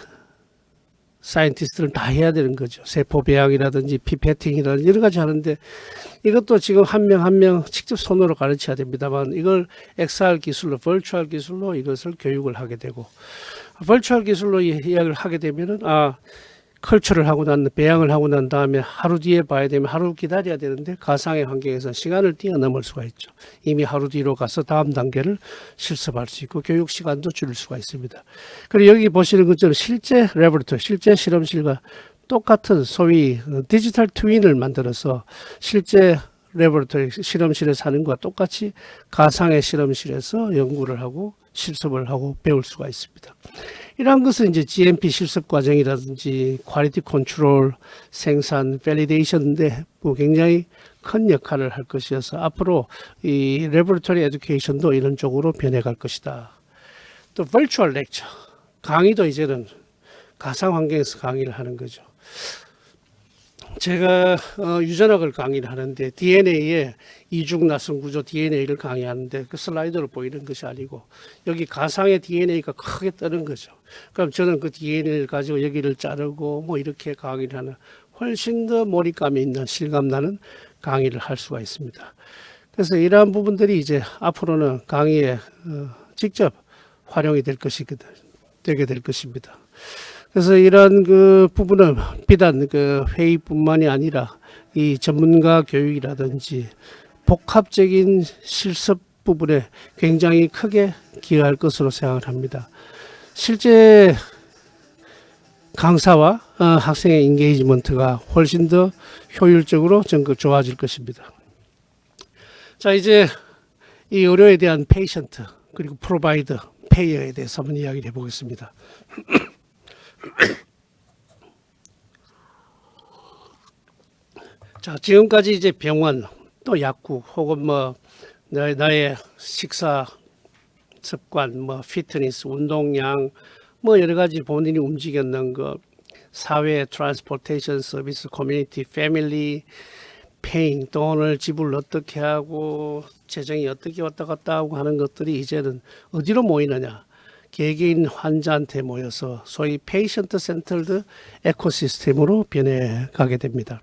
사이언티스트를 다 해야 되는 거죠. 세포 배양이라든지 피페팅이라든지 여러 가지 하는데, 이것도 지금 한 명 한 명 직접 손으로 가르쳐야 됩니다만, 이걸 XR 기술로, 버추얼 기술로 이것을 교육을 하게 되고, 버추얼 기술로 이야기를 하게 되면은 컬처를 하고 배양을 하고 난 다음에 하루 뒤에 봐야 되면 하루 기다려야 되는데, 가상의 환경에서 시간을 뛰어넘을 수가 있죠. 이미 하루 뒤로 가서 다음 단계를 실습할 수 있고 교육 시간도 줄일 수가 있습니다. 그리고 여기 보시는 것처럼 실제 레버토리, 실제 실험실과 똑같은 소위 디지털 트윈을 만들어서 실제 레버토리 실험실에서 하는 것과 똑같이 가상의 실험실에서 연구를 하고 실습을 하고 배울 수가 있습니다. 이러한 것은 이제 GMP 실습 과정이라든지 퀄리티 컨트롤, 생산, 밸리데이션인데 뭐 굉장히 큰 역할을 할 것이어서 앞으로 이 레버토리 에듀케이션도 이런 쪽으로 변해갈 것이다. 또 버추얼 렉처, 강의도 이제는 가상 환경에서 강의를 하는 거죠. 제가 유전학을 강의를 하는데 DNA의 이중 나선 구조 DNA를 강의하는데, 그 슬라이드로 보이는 것이 아니고 여기 가상의 DNA가 크게 뜨는 거죠. 그럼 저는 그 DNA를 가지고 여기를 자르고 뭐 이렇게 강의를 하는, 훨씬 더 몰입감이 있는 실감나는 강의를 할 수가 있습니다. 그래서 이러한 부분들이 이제 앞으로는 강의에 직접 활용이 되게 될 것입니다. 그래서 이런 그 부분은 비단 그 회의뿐만이 아니라 이 전문가 교육이라든지 복합적인 실습 부분에 굉장히 크게 기여할 것으로 생각을 합니다. 실제 강사와 학생의 인게이지먼트가 훨씬 더 효율적으로 좋아질 것입니다. 자, 이제 이 의료에 대한 페이션트 그리고 프로바이더, 페이어에 대해서 한번 이야기를 해보겠습니다. 자, 지금까지 이제 병원 또 약국 혹은 뭐 나의 식사 습관, 뭐 피트니스, 운동량, 뭐 여러 가지 본인이 움직였는 거, 사회, 트랜스포테이션 서비스, 커뮤니티, 패밀리, 페잉, 돈을 지불을 어떻게 하고 재정이 어떻게 왔다 갔다 하고 하는 것들이 이제는 어디로 모이느냐? 개개인 환자한테 모여서 소위 페이션트 센터드 에코시스템으로 변해가게 됩니다.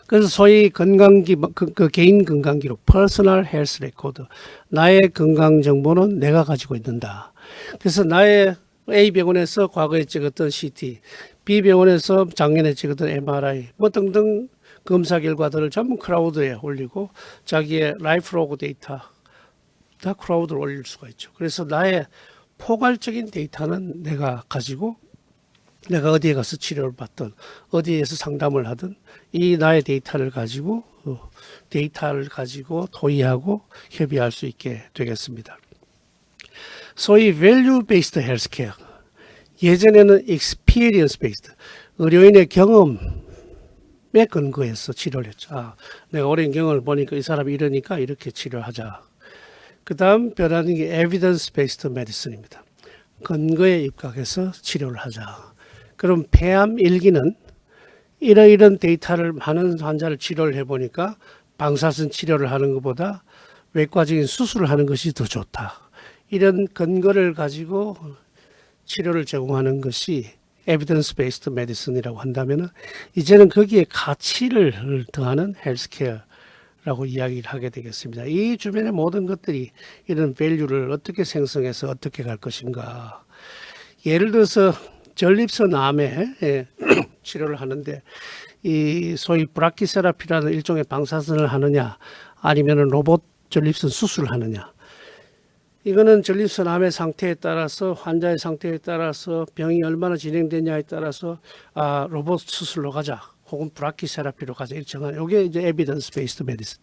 그래서 소위 그 개인 건강 기록, 퍼스널 헬스 레코드, 나의 건강 정보는 내가 가지고 있는다. 그래서 나의 A 병원에서 과거에 찍었던 CT, B 병원에서 작년에 찍었던 MRI, 뭐 등등 검사 결과들을 전부 클라우드에 올리고 자기의 라이프 로그 데이터 다 클라우드로 올릴 수가 있죠. 그래서 나의 포괄적인 데이터는 내가 가지고 내가 어디에 가서 치료를 받든 어디에서 상담을 하든 이 나의 데이터를 가지고 도의하고 협의할 수 있게 되겠습니다. 소위 value based healthcare, 예전에는 experience based, 의료인의 경험에 근거해서 치료를 했죠. 내가 오랜 경험을 보니까 이 사람이 이러니까 이렇게 치료하자. 그 다음 변하는 게 evidence based medicine입니다. 근거에 입각해서 치료를 하자. 그럼 폐암 1기는 이런 데이터를 많은 환자를 치료를 해보니까 방사선 치료를 하는 것보다 외과적인 수술을 하는 것이 더 좋다. 이런 근거를 가지고 치료를 제공하는 것이 에비던스 베이스드 메디슨이라고 한다면 이제는 거기에 가치를 더하는 헬스케어라고 이야기를 하게 되겠습니다. 이 주변의 모든 것들이 이런 밸류를 어떻게 생성해서 어떻게 갈 것인가. 예를 들어서 전립선 암에 치료를 하는데 이 소위 브라키세라피라는 일종의 방사선을 하느냐 아니면 로봇 전립선 수술을 하느냐. 이거는 전립선 암의 상태에 따라서 환자의 상태에 따라서 병이 얼마나 진행되냐에 따라서 로봇 수술로 가자 혹은 브라키세라피로 가자 이렇게 정하는 이게 이제 에비던스 베이스드 메디슨.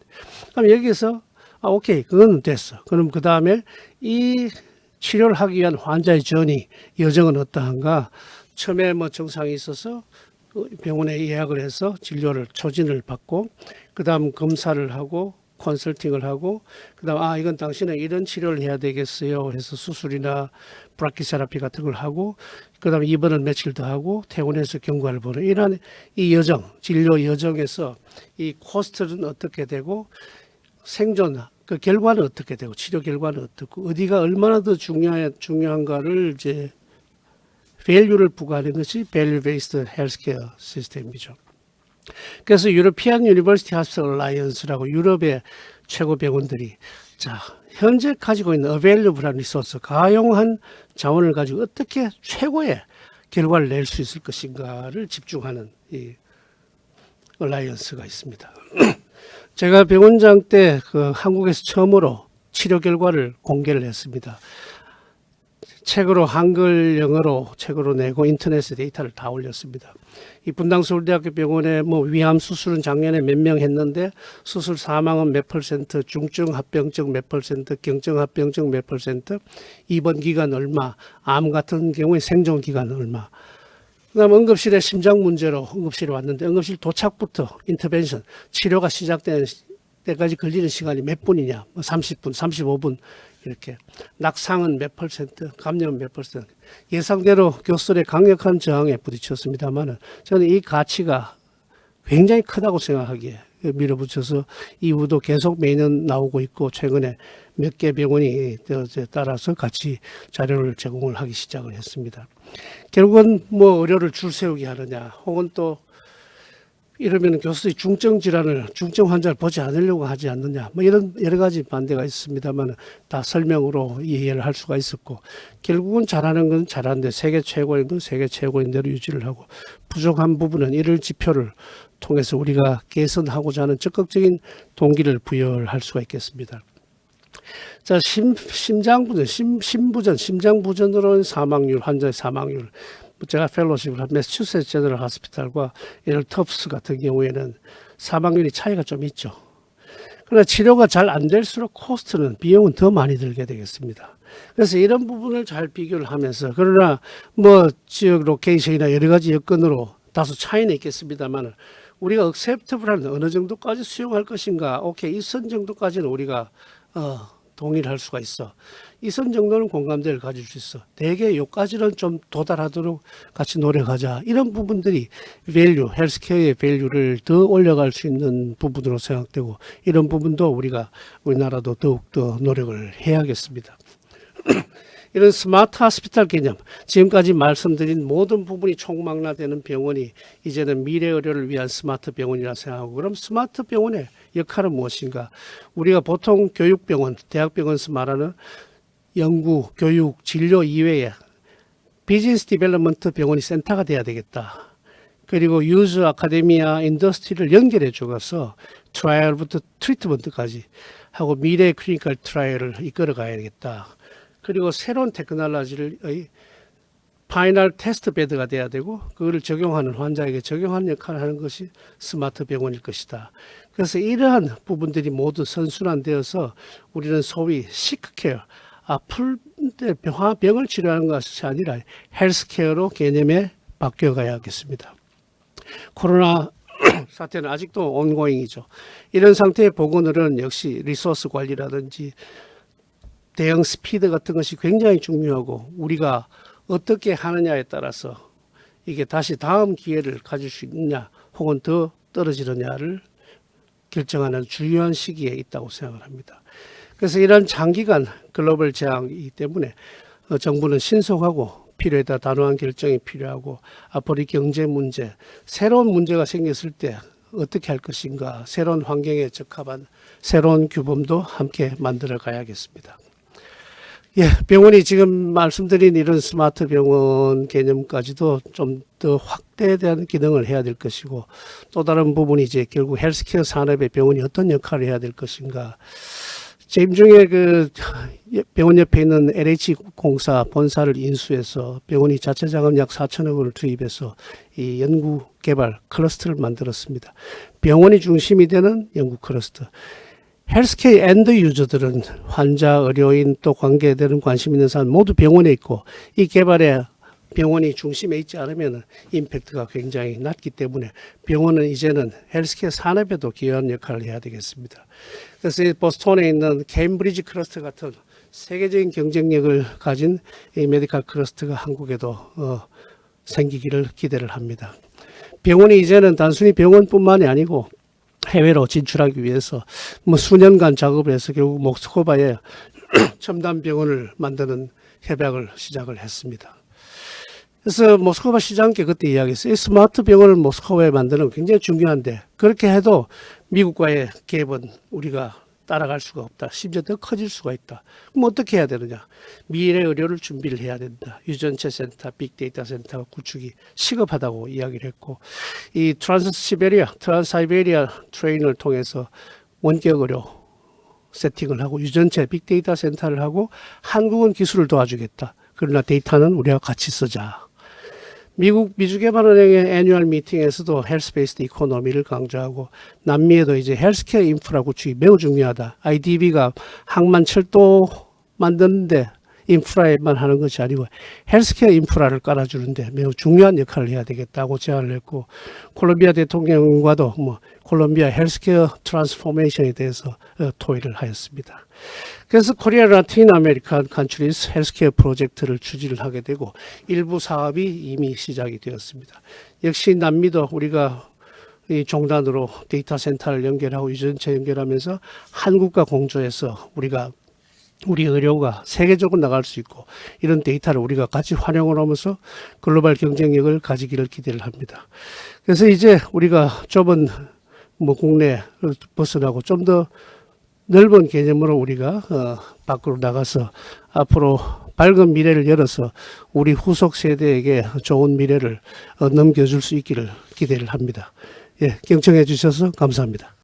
그럼 여기서 오케이 그건 됐어. 그럼 그 다음에 이 치료를 하기 위한 환자의 여정은 어떠한가? 처음에 뭐 증상이 있어서 병원에 예약을 해서 진료를 초진을 받고 그 다음 검사를 하고 컨설팅을 하고 그다음 이건 당신은 이런 치료를 해야 되겠어요. 그래서 수술이나 브라키세라피 같은 걸 하고 그다음 입원을 며칠 더 하고 퇴원해서 경과를 보는 이런 이 여정 진료 여정에서 이 코스트는 어떻게 되고 생존 그 결과는 어떻게 되고 치료 결과는 어떻고 어디가 얼마나 더 중요한가를 이제 밸류를 부과하는 것이 밸류 베이스드 헬스케어 시스템이죠. 그래서 유로피안 유니버시티 하스피털 얼라이언스라고 유럽의 최고 병원들이 현재 가지고 있는 어베일러블한 리소스 가용한 자원을 가지고 어떻게 최고의 결과를 낼 수 있을 것인가를 집중하는 이 얼라이언스가 있습니다. 제가 병원장 때 한국에서 처음으로 치료 결과를 공개를 했습니다. 책으로 한글 영어로 책으로 내고 인터넷에 데이터를 다 올렸습니다. 이 분당서울대학교 병원에 위암 수술은 작년에 몇 명 했는데 수술 사망은 몇 %, 중증 합병증 몇 %, 경증 합병증 몇 %, 입원 기간 얼마, 암 같은 경우에 생존 기간 얼마. 그다음 응급실에 심장 문제로 응급실에 왔는데 응급실 도착부터 인터벤션 치료가 시작되는 때까지 걸리는 시간이 몇 분이냐, 30분, 35분 이렇게 낙상은 몇 %, 감염은 몇 %. 예상대로 교수들의 강력한 저항에 부딪혔습니다만 저는 이 가치가 굉장히 크다고 생각하기에 밀어붙여서 이후도 계속 매년 나오고 있고 최근에 몇 개 병원이 따라서 같이 자료를 제공을 하기 시작을 했습니다. 결국은 의료를 줄 세우게 하느냐 혹은 또 이러면 교수들이 중증 환자를 보지 않으려고 하지 않느냐, 이런 여러 가지 반대가 있습니다만 다 설명으로 이해를 할 수가 있었고, 결국은 잘하는 건 잘하는데 세계 최고인 건 세계 최고인 대로 유지를 하고, 부족한 부분은 이를 지표를 통해서 우리가 개선하고자 하는 적극적인 동기를 부여할 수가 있겠습니다. 심장부전으로 사망률, 환자의 사망률. 제가 펠로십을 한 매사추세츠 제너럴 하스피탈과 예를 터프스 같은 경우에는 사망률이 차이가 좀 있죠. 그러나 치료가 잘 안 될수록 코스트는 비용은 더 많이 들게 되겠습니다. 그래서 이런 부분을 잘 비교를 하면서 그러나 지역 로케이션이나 여러 가지 여건으로 다소 차이는 있겠습니다만 우리가 억셉터블한 어느 정도까지 수용할 것인가, 오케이 이 선 정도까지는 우리가 동의할 수가 있어. 이 선 정도는 공감대를 가질 수 있어. 대개 요까지는 좀 도달하도록 같이 노력하자. 이런 부분들이 밸류, 헬스케어의 밸류를 더 올려갈 수 있는 부분으로 생각되고, 이런 부분도 우리나라도 더욱더 노력을 해야겠습니다. 이런 스마트 하스피탈 개념, 지금까지 말씀드린 모든 부분이 총망라되는 병원이 이제는 미래 의료를 위한 스마트 병원이라 생각하고, 그럼 스마트 병원의 역할은 무엇인가? 우리가 보통 교육병원, 대학병원에서 말하는 연구, 교육, 진료 이외에 비즈니스 디벨롭먼트 병원이 센터가 돼야 되겠다. 그리고 유즈, 아카데미아, 인더스트리를 연결해 주어서 트라이얼부터 트리트먼트까지 하고 미래 클리니컬 트라이얼을 이끌어 가야 되겠다. 그리고 새로운 테크놀로지를 파이널 테스트 베드가 돼야 되고, 그거를 적용하는 환자에게 적용하는 역할을 하는 것이 스마트 병원일 것이다. 그래서 이러한 부분들이 모두 선순환되어서 우리는 소위 시크케어, 아플 때 병을 치료하는 것이 아니라 헬스케어로 개념에 바뀌어가야겠습니다. 코로나 사태는 아직도 온고잉이죠. 이런 상태의 보건의료는 역시 리소스 관리라든지 대응 스피드 같은 것이 굉장히 중요하고, 우리가 어떻게 하느냐에 따라서 이게 다시 다음 기회를 가질 수 있느냐 혹은 더 떨어지느냐를 결정하는 중요한 시기에 있다고 생각을 합니다. 그래서 이런 장기간 글로벌 재앙이기 때문에 정부는 신속하고 필요에다 단호한 결정이 필요하고, 앞으로 경제 문제, 새로운 문제가 생겼을 때 어떻게 할 것인가, 새로운 환경에 적합한 새로운 규범도 함께 만들어 가야겠습니다. 예, 병원이 지금 말씀드린 이런 스마트 병원 개념까지도 좀 더 확대된 기능을 해야 될 것이고, 또 다른 부분이 이제 결국 헬스케어 산업의 병원이 어떤 역할을 해야 될 것인가. 지금 중에 그 병원 옆에 있는 LH공사 본사를 인수해서 병원이 자체 자금 약 4천억 원을 투입해서 이 연구 개발 클러스터를 만들었습니다. 병원이 중심이 되는 연구 클러스터. 헬스케어 엔드 유저들은 환자, 의료인, 또 관계되는 관심 있는 사람 모두 병원에 있고, 이 개발에 병원이 중심에 있지 않으면 임팩트가 굉장히 낮기 때문에 병원은 이제는 헬스케어 산업에도 기여하는 역할을 해야 되겠습니다. 그래서 보스턴에 있는 케임브리지 클러스터 같은 세계적인 경쟁력을 가진 이 메디컬 클러스터가 한국에도 생기기를 기대를 합니다. 병원이 이제는 단순히 병원뿐만이 아니고 해외로 진출하기 위해서 수년간 작업을 해서 결국 모스크바에 첨단 병원을 만드는 협약을 시작을 했습니다. 그래서 모스크바 시장께 그때 이야기했어요. 스마트 병원을 모스크바에 만드는 건 굉장히 중요한데, 그렇게 해도 미국과의 갭은 우리가 따라갈 수가 없다. 심지어 더 커질 수가 있다. 그럼 어떻게 해야 되느냐? 미래 의료를 준비를 해야 된다. 유전체 센터, 빅데이터 센터 구축이 시급하다고 이야기를 했고, 이 트란스사이베리아 트레인을 통해서 원격 의료 세팅을 하고 유전체 빅데이터 센터를 하고, 한국은 기술을 도와주겠다. 그러나 데이터는 우리가 같이 쓰자. 미국 미주개발은행의 애뉴얼 미팅에서도 헬스베이스드 이코노미를 강조하고, 남미에도 이제 헬스케어 인프라 구축이 매우 중요하다. IDB가 항만 철도 만드는데 인프라에만 하는 것이 아니고 헬스케어 인프라를 깔아주는데 매우 중요한 역할을 해야 되겠다고 제안을 했고, 콜롬비아 대통령과도 콜롬비아 헬스케어 트랜스포메이션에 대해서 토의를 하였습니다. 그래서 코리아 라틴 아메리칸 컨트리스 헬스케어 프로젝트를 추진을 하게 되고, 일부 사업이 이미 시작이 되었습니다. 역시 남미도 우리가 이 종단으로 데이터 센터를 연결하고 유전체 연결하면서 한국과 공조해서 우리 의료가 세계적으로 나갈 수 있고, 이런 데이터를 우리가 같이 활용을 하면서 글로벌 경쟁력을 가지기를 기대를 합니다. 그래서 이제 우리가 좁은 국내 벗어나고 좀 더 넓은 개념으로 우리가 밖으로 나가서 앞으로 밝은 미래를 열어서 우리 후속 세대에게 좋은 미래를 넘겨줄 수 있기를 기대를 합니다. 예, 경청해 주셔서 감사합니다.